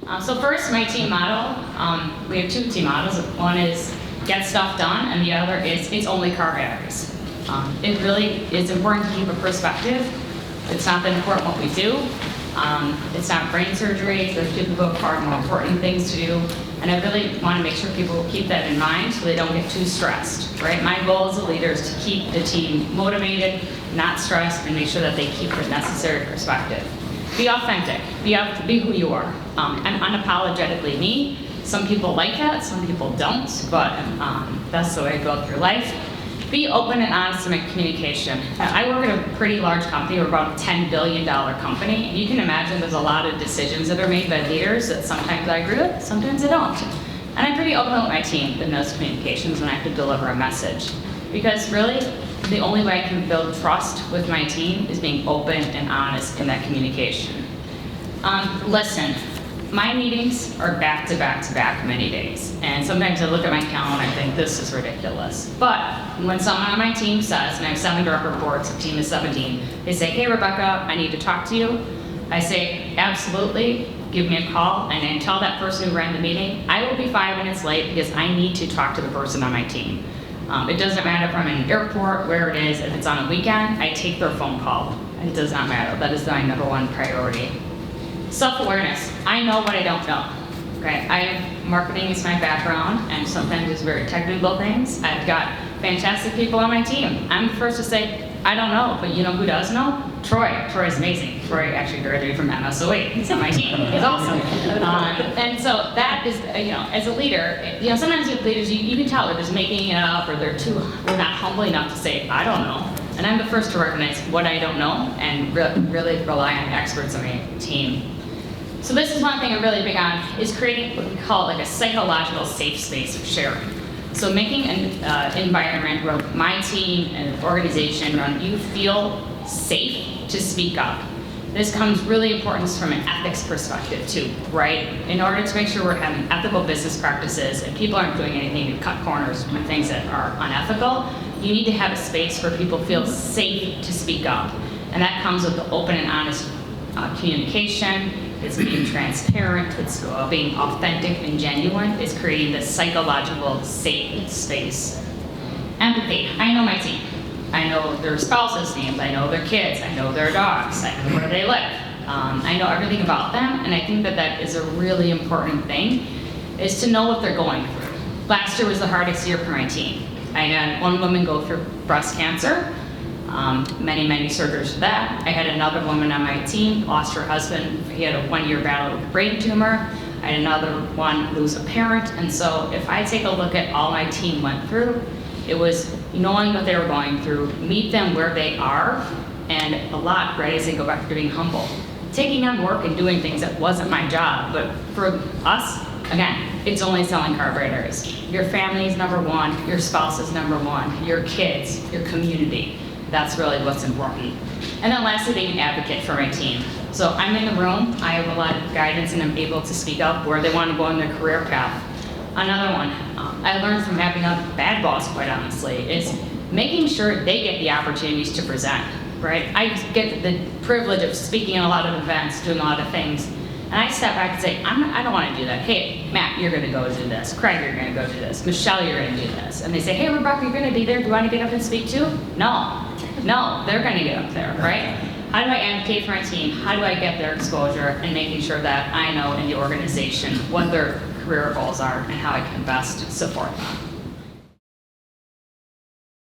So first, my team model, we have two team models. One is get stuff done, and the other is it's only car batteries. It really is important to keep a perspective. It's not that important what we do. It's not brain surgery. There's people who have far more important things to do. And I really want to make sure people keep that in mind so they don't get too stressed, right? My goal as a leader is to keep the team motivated, not stressed, and make sure that they keep the necessary perspective. Be authentic. Be who you are. I'm unapologetically me. Some people like that, some people don't, but that's the way I go through life. Be open and honest in my communication. I work at a pretty large company. We're about a $10 billion company. And you can imagine there's a lot of decisions that are made by leaders that sometimes I agree with, sometimes I don't. And I'm pretty open with my team in those communications when I have to deliver a message. Because really, the only way I can build trust with my team is being open and honest in that communication. Listen. My meetings are back to back to back many days, and sometimes I look at my calendar and I think this is ridiculous. But when someone on my team says, and I have 7 direct reports, a team of 17, they say, hey Rebecca, I need to talk to you. I say, absolutely, give me a call, and I tell that person who ran the meeting, I will be 5 minutes late because I need to talk to the person on my team. It doesn't matter if I'm in an airport, where it is, if it's on a weekend, I take their phone call. It does not matter. That is my #1 priority. Self-awareness. I know what I don't know. Okay, marketing is my background, and sometimes it's very technical things. I've got fantastic people on my team. I'm the first to say, I don't know, but you know who does know? Troy. Troy's amazing. Troy actually graduated from MSO8. He's on my team. He's awesome. And so that is, as a leader, sometimes with leaders, you can tell they're just making it up, or they're not humble enough to say, I don't know. And I'm the first to recognize what I don't know and really rely on experts on my team. So this is one thing I'm really big on, is creating what we call like a psychological safe space for sharing. So making an environment where my team and organization run, you feel safe to speak up. This comes really important from an ethics perspective too, right? In order to make sure we're having ethical business practices and people aren't doing anything to cut corners with things that are unethical, you need to have a space where people feel safe to speak up. And that comes with the open and honest communication. It's being transparent, it's being authentic and genuine, it's creating this psychological safe space. Empathy. I know my team. I know their spouses' names, I know their kids, I know their dogs, I know where they live. I know everything about them, and I think that is a really important thing, is to know what they're going through. Last year was the hardest year for my team. I had one woman go through breast cancer. Many surgeries for that. I had another woman on my team, lost her husband. He had a 1-year battle with a brain tumor. I had another one lose a parent. And so if I take a look at all my team went through, it was knowing what they were going through, meet them where they are, and a lot, right, as they go back to being humble. Taking on work and doing things that wasn't my job, but for us, again, it's only selling carburetors. Your family is #1, your spouse is #1, your kids, your community. That's really what's important. And then lastly, being an advocate for my team. So I'm in the room, I have a lot of guidance, and I'm able to speak up where they want to go in their career path. Another one, I learned from having a bad boss, quite honestly, is making sure they get the opportunities to present, right? I get the privilege of speaking at a lot of events, doing a lot of things, and I step back and say, I don't want to do that. Hey, Matt, you're going to go do this. Craig, you're going to go do this. Michelle, you're going to do this. And they say, hey, Rebecca, you're going to be there. Do you want to get up and speak too? No, they're going to get up there, right? How do I advocate for my team? How do I get their exposure, and making sure that I know in the organization what their career goals are and how I can best support them?